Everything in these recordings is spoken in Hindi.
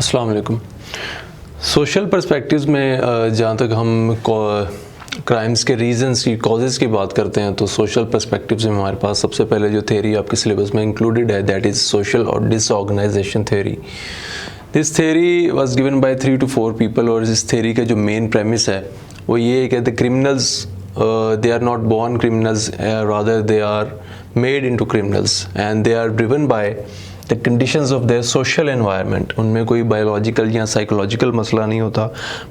अस्सलाम वालेकुम। सोशल पर्सपेक्टिव्स में जहाँ तक हम क्राइम्स के रीजंस की कॉजेज़ की बात करते हैं तो सोशल पर्सपेक्टिव्स में हमारे पास सबसे पहले जो थ्योरी आपके सिलेबस में इंक्लूडेड है दैट इज़ सोशल और disorganisation theory. This theory was given by 3 to 4 people और इस थ्योरी का जो मेन प्रेमिस है वो ये है कि the criminals they are not born criminals, rather they are made into criminals and they are driven by the conditions of their social environment। उनमें कोई बायोलॉजिकल या साइकोलॉजिकल मसला नहीं होता,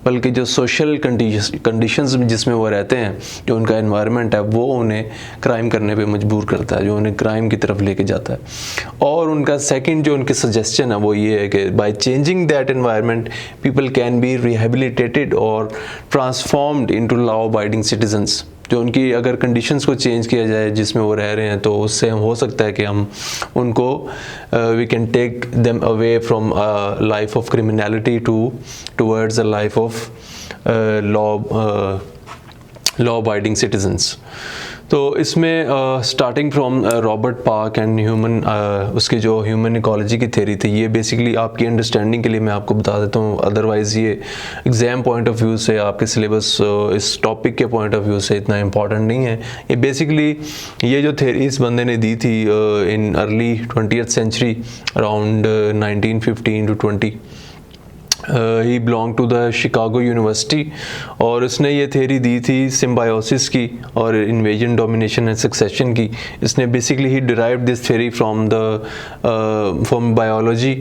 बल्कि जो सोशल कंडीशंस जिसमें वो रहते हैं, जो उनका एनवायरनमेंट है, वो उन्हें क्राइम करने पे मजबूर करता है, जो उन्हें क्राइम की तरफ लेके जाता है। और उनका सेकंड जो उनकी सजेशन है वो ये है कि by changing that environment people can be rehabilitated और transformed into law abiding citizens. जो उनकी अगर कंडीशंस को चेंज किया जाए जिसमें वो रह रहे हैं तो उससे हो सकता है कि हम उनको we can take them away from life of criminality towards a life of law abiding citizens. तो इसमें starting from Robert Park and human उसके जो ह्यूमन इकोलॉजी की थ्योरी थी, ये बेसिकली आपकी अंडरस्टैंडिंग के लिए मैं आपको बता देता हूँ, अदरवाइज़ ये एग्ज़ाम पॉइंट ऑफ व्यू से आपके सिलेबस इस टॉपिक के पॉइंट ऑफ व्यू से इतना इम्पॉर्टेंट नहीं है। ये बेसिकली ये जो थ्योरी इस बंदे ने दी थी in early 20th century around 1915 to 20। He belong to the Chicago university और उसने ये थ्योरी दी थी सिम्बायोसिस की और इन्वेजन, डोमिनेशन एंड सक्सेशन की। इसने basically he derived this theory from biology,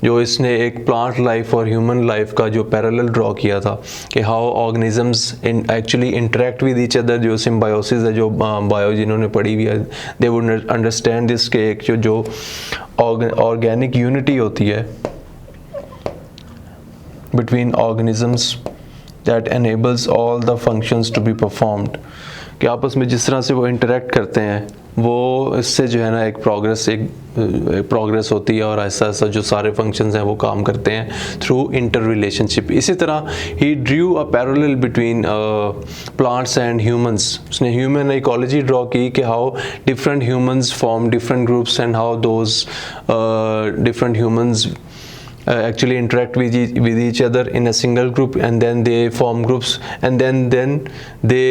जो इसने एक प्लांट लाइफ और ह्यूमन लाइफ का जो पैरेलल ड्रॉ किया था कि how organisms actually interact with each other. जो सिम्बायोसिस है, जो बायो जिन्होंने पढ़ी हुई है, दे वुड अंडरस्टैंड दिस के एक जो ऑर्गेनिक यूनिटी होती है between organisms that enables all the functions to be performed, कि आपस में जिस तरह से वो इंटरेक्ट करते हैं वो इससे जो है ना एक प्रोग्रेस होती है और ऐसा ऐसा जो सारे फंक्शंस हैं वो काम करते हैं थ्रू इंटर रिलेशनशिप। इसी तरह he drew a parallel between plants and humans. उसने ह्यूमन इकोलॉजी ड्रॉ की कि how different humans form different groups and how those different humans actually interact with each other in a single group, and then they form groups, and then they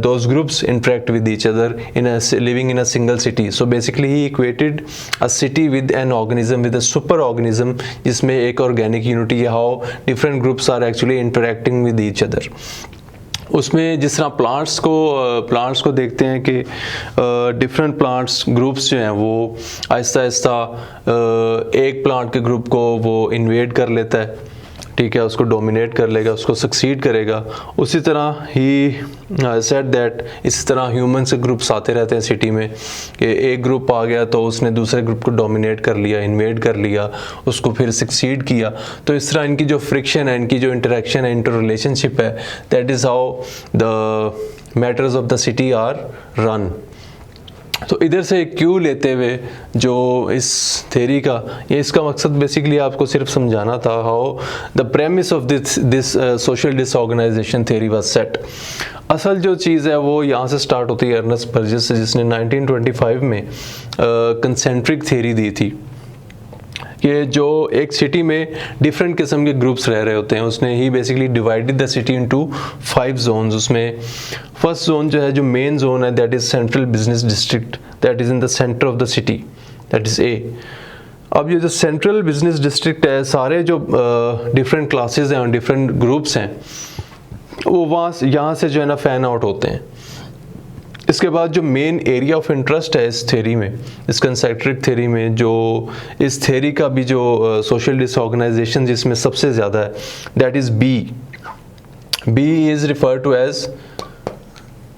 those groups interact with each other in living in a single city. So basically he equated a city with an organism, with a super organism जिसमें एक organic unity है, how different groups are actually interacting with each other। उसमें जिस तरह प्लांट्स को देखते हैं कि डिफरेंट प्लांट्स ग्रुप्स जो हैं वो आहिस्ता आहिस्ता एक प्लांट के ग्रुप को वो इन्वेड कर लेता है, ठीक है, उसको डोमिनेट कर लेगा, उसको सक्सीड करेगा। उसी तरह ही सेड दैट इसी तरह ह्यूमन से ग्रुप्स आते रहते हैं सिटी में कि एक ग्रुप आ गया तो उसने दूसरे ग्रुप को डोमिनेट कर लिया, इन्वेड कर लिया, उसको फिर सक्सीड किया। तो इस तरह इनकी जो फ्रिक्शन है, इनकी जो इंटरेक्शन है, इंटर रिलेशनशिप है, that is how the matters of the city are run. तो इधर से क्यू लेते हुए जो इस थ्योरी का ये इसका मकसद बेसिकली आपको सिर्फ समझाना था how the premise of this social disorganisation theory was set. असल जो चीज़ है वो यहाँ से स्टार्ट होती है अर्नेस्ट बर्जेस से, जिसने 1925 में कंसेंट्रिक थ्योरी दी थी कि जो एक सिटी में डिफरेंट किस्म के ग्रुप्स रह रहे होते हैं। उसने he basically divided the city into 5 zones. उसमें फर्स्ट जोन जो है, जो मेन जोन है, that is central business district, that is in the centre of the city, that is A. अब ये जो सेंट्रल बिजनेस डिस्ट्रिक्ट है, सारे जो डिफरेंट क्लासेस हैं और डिफरेंट ग्रुप्स हैं वो यहाँ से जो है ना फैन आउट होते हैं। इसके बाद जो मेन एरिया ऑफ इंटरेस्ट है इस थ्योरी में, इस कंसेंट्रिक थ्योरी में, जो इस थ्योरी का भी जो सोशल डिसऑर्गेनाइजेशन जिसमें सबसे ज़्यादा है, that is B. B is refer to as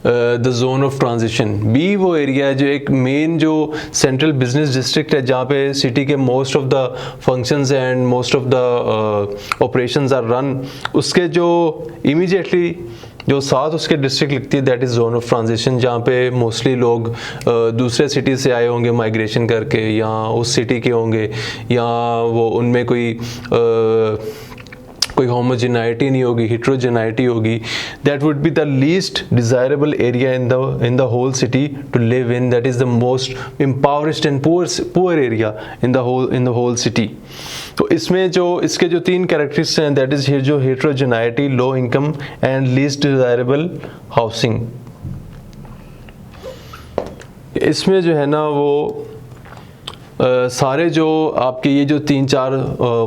the zone of transition. B वो एरिया है जो एक मेन जो सेंट्रल बिजनेस डिस्ट्रिक्ट है, जहाँ पे सिटी के most of the functions and most of the operations are run. उसके जो इमीडिएटली जो साथ उसके डिस्ट्रिक्ट लिखती है, that is zone of transition, जहाँ पे मोस्टली लोग दूसरे सिटी से आए होंगे माइग्रेशन करके, या उस सिटी के होंगे, या वो उनमें कोई कोई होमोजेनाइटी नहीं होगी, हिट्रोजेनाइटी होगी. That would be the least desirable area in the whole city to live in. That is the most impoverished and poor area in the whole city. तो इसमें जो इसके जो 3 कैरेक्टरिस्टिक्स हैं, दैट इज़ जो heterogeneity, low income and least desirable housing. इसमें जो है ना वो सारे जो आपके ये जो 3-4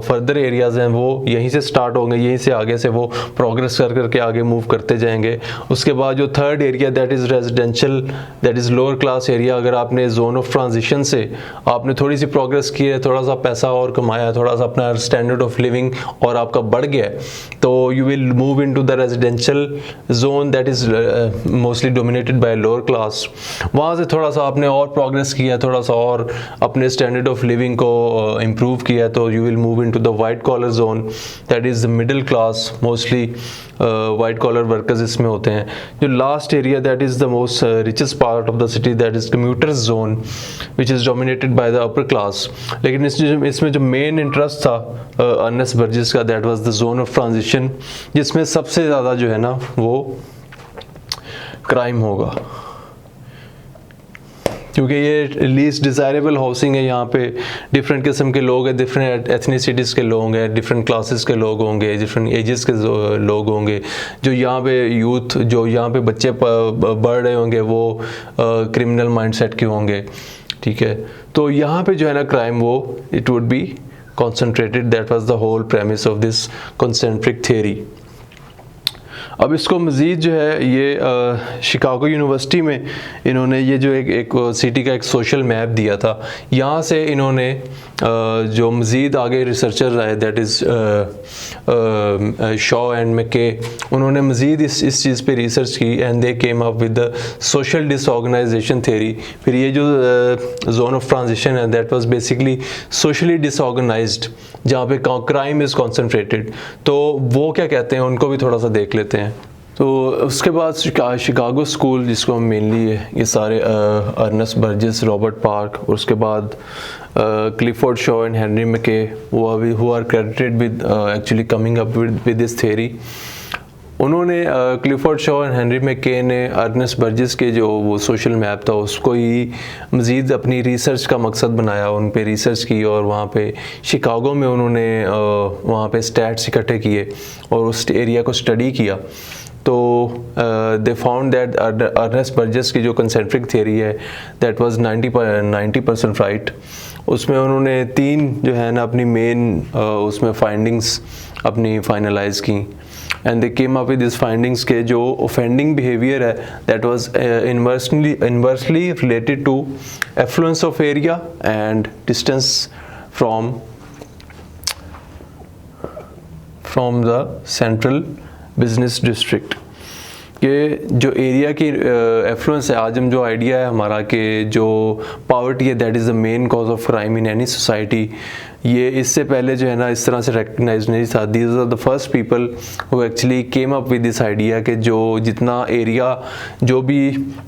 फर्दर एरियाज़ हैं वो यहीं से स्टार्ट होंगे, यहीं से आगे से वो प्रोग्रेस कर करके आगे मूव करते जाएंगे. उसके बाद जो third area that is residential, that is lower class area. अगर आपने जोन ऑफ ट्रांजिशन से आपने थोड़ी सी प्रोग्रेस की है, थोड़ा सा पैसा और कमाया, थोड़ा सा अपना स्टैंडर्ड ऑफ लिविंग और आपका बढ़ गया है, तो you will move into the residential zone that is mostly dominated by lower class. वहाँ से थोड़ा सा आपने और प्रोग्रेस किया, थोड़ा सा और अपने स्टैंडर्ड ऑफ लिविंग को इम्प्रूव किया, तो you will move into the white collar zone that is the middle class. Mostly white collar workers इसमें होते हैं. जो last area that is the most richest part of the city that is commuters zone which is dominated by the upper class. लेकिन इसमें जो मेन इंटरेस्ट था अर्नेस्ट बर्जेस का, that was the zone of transition, जिसमें सबसे ज़्यादा जो है ना वो क्राइम होगा, क्योंकि ये लीस्ट डिज़ायरेबल हाउसिंग है. यहाँ पे डिफरेंट किस्म के लोग हैं, डिफरेंट एथनिसिटीज़ के लोग हैं, डिफरेंट क्लासेस के लोग होंगे, डिफरेंट एजेस के लोग होंगे. जो यहाँ पे यूथ, जो यहाँ पे बच्चे बढ़ रहे होंगे वो क्रिमिनल माइंडसेट के होंगे. ठीक है, तो यहाँ पे जो है ना क्राइम वो it would be concentrated. That was the whole premise of this concentric theory. अब इसको मज़ीद जो है ये शिकागो यूनिवर्सिटी में इन्होंने ये जो एक सिटी का एक सोशल मैप दिया था, यहाँ से इन्होंने जो मज़ीद आगे रिसर्चर आए दैट इज़ शॉ एंड मैके, उन्होंने मज़ीद इस चीज़ पे रिसर्च की and they came up with the social disorganisation theory. फिर ये जो जोन ऑफ ट्रांजिशन है that was basically socially disorganised, जहाँ पे क्राइम इज़ कॉन्सेंट्रेटेड. तो वो क्या कहते हैं उनको भी थोड़ा सा देख लेते हैं. तो उसके बाद शिकागो स्कूल, जिसको हम मेनली ये सारे अर्नेस्ट बर्जेस, रॉबर्ट पार्क, और उसके बाद Clifford Shaw and Henry McKay who are credited with actually coming up with this theory. उन्होंने Clifford Shaw and Henry McKay ने अर्नेस्ट बर्जेस के जो वो सोशल मैप था उसको ही मज़ीद अपनी रिसर्च का मकसद बनाया, उन पे रिसर्च की और वहाँ पे शिकागो में उन्होंने वहाँ पे स्टैट्स इकट्ठे किए और उस एरिया को स्टडी किया. तो they found that Ernest Burgess की जो कंसेंट्रिक थ्योरी है दैट वाज 90% राइट. उसमें उन्होंने 3 जो है ना अपनी मेन उसमें फाइंडिंग्स अपनी फाइनलाइज की and they came up with this findings के जो ऑफेंडिंग बिहेवियर है that was inversely related to affluence of area and distance from the central business district. कि जो एरिया की एफ्लुएंस है, आज हम जो आइडिया है हमारा कि जो पॉवर्टी है that is the main cause of crime in any society, ये इससे पहले जो है ना इस तरह से रिकग्नाइज नहीं था. These are the first people who actually came up with this idea कि जो जितना एरिया, जो भी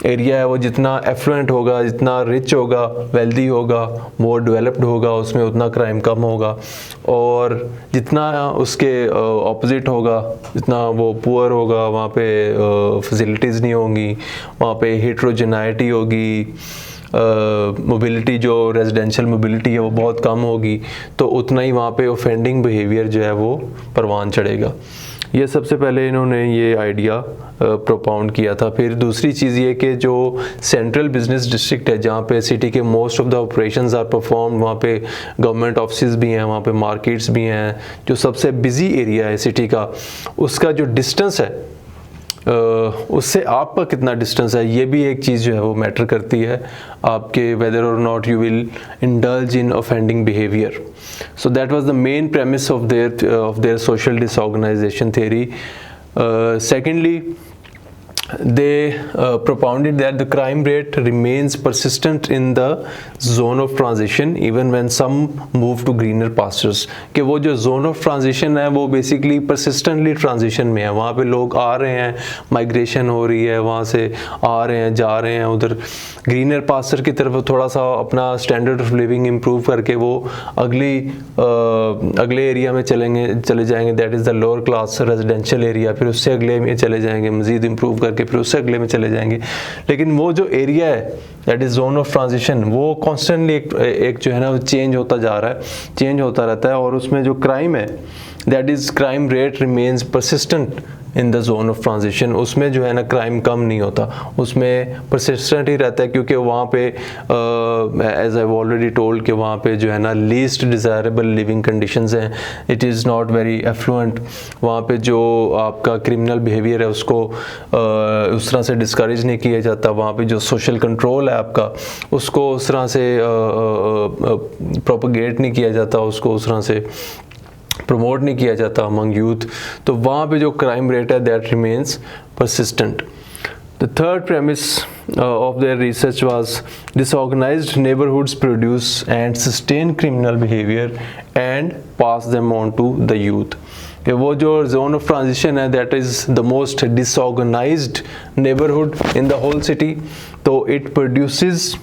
एरिया है वो जितना एफ्लुएंट होगा, जितना रिच होगा, वेल्दी होगा, मोर डेवलप्ड होगा, उसमें उतना क्राइम कम होगा, और जितना उसके ऑपोजिट होगा, जितना वो पुअर होगा, वहाँ पे फैसिलिटीज़ नहीं होंगी, वहाँ पे हेट्रोजेनाइटी होगी, मोबिलिटी जो रेजिडेंशियल मोबिलिटी है वो बहुत कम होगी, तो उतना ही वहाँ पे ऑफेंडिंग बिहेवियर जो है वो परवान चढ़ेगा. ये सबसे पहले इन्होंने ये आइडिया प्रोपाउंड किया था. फिर दूसरी चीज़ ये कि जो सेंट्रल बिजनेस डिस्ट्रिक्ट है जहाँ पे सिटी के most of the operations are perform, वहाँ पे गवर्नमेंट ऑफिस भी हैं, वहाँ पे मार्केट्स भी हैं, जो सबसे बिजी एरिया है सिटी का, उसका जो डिस्टेंस है उससे आपका कितना डिस्टेंस है, ये भी एक चीज़ जो है वो मैटर करती है आपके वेदर और not you will indulge in offending behaviour. So that was the main premise of their social disorganization theory. Secondly, they propounded that the crime rate remains persistent in the zone of transition even when some move to greener pastures, कि वो जो zone of transition है वो basically persistently transition में है, वहाँ पे लोग आ रहे हैं, migration हो रही है, वहाँ से आ रहे हैं, जा रहे हैं उधर greener pasture की तरफ, थोड़ा सा अपना standard of living improve करके वो अगले एरिया में चले जाएंगे, that is the lower class residential area, फिर उससे अगले में चले जाएंगे, मज़ीद improve करके फिर उससे अगले में चले जाएंगे। लेकिन वो जो एरिया है that is zone of transition, वो कॉन्स्टेंटली एक जो है ना वो चेंज होता जा रहा है, चेंज होता रहता है, और उसमें जो क्राइम है that is crime rate remains persistent in the zone of transition, उसमें जो है ना क्राइम कम नहीं होता, उसमें परसिस्टेंट ही रहता है, क्योंकि वहाँ पे एज आई ऑलरेडी टोल्ड कि वहाँ पे जो है ना लीस्ट डिज़ायरेबल लिविंग कंडीशंस हैं, it is not very affluent, वहाँ पे जो आपका क्रिमिनल बिहेवियर है उसको उस तरह से डिस्करेज नहीं किया जाता, वहाँ पे जो सोशल कंट्रोल है आपका उसको उस तरह से प्रोपगेट नहीं किया जाता, उसको उस तरह से प्रमोट नहीं किया जाता अमंग यूथ, तो वहाँ पे जो क्राइम रेट है that remains persistent. The third premise of their research was disorganized neighborhoods produce and sustain criminal behavior and pass them on to the youth। कि वो जो zone of transition है that is the most disorganized neighborhood in the whole city, तो it produces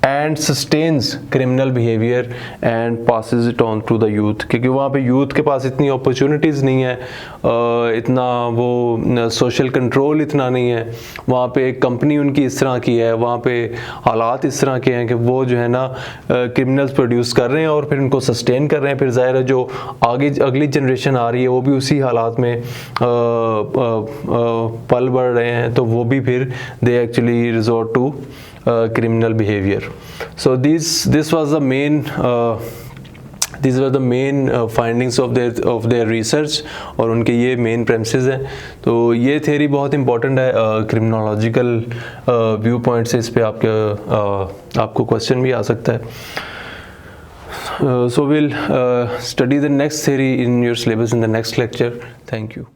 and sustains criminal behavior and passes it on to the youth, क्योंकि वहाँ पे यूथ के पास इतनी अपॉर्चुनिटीज़ नहीं है, इतना वो सोशल कंट्रोल इतना नहीं है, वहाँ पे एक कंपनी उनकी इस तरह की है, वहाँ पे हालात इस तरह के हैं कि वो जो है ना क्रिमिनल्स प्रोड्यूस कर रहे हैं और फिर उनको सस्टेन कर रहे हैं, फिर ज़ाहिर है जो आगे अगली जनरेशन आ रही है वो भी उसी हालात में पल बढ़ रहे हैं, तो वो भी फिर they actually resort to criminal behavior। So this was the main these were the main findings of their research, और उनके ये main premises हैं। तो ये theory बहुत important है criminological व्यू पॉइंट से, इस पे आपको question भी आ सकता है। So we'll study the next theory in your syllabus in the next lecture. Thank you.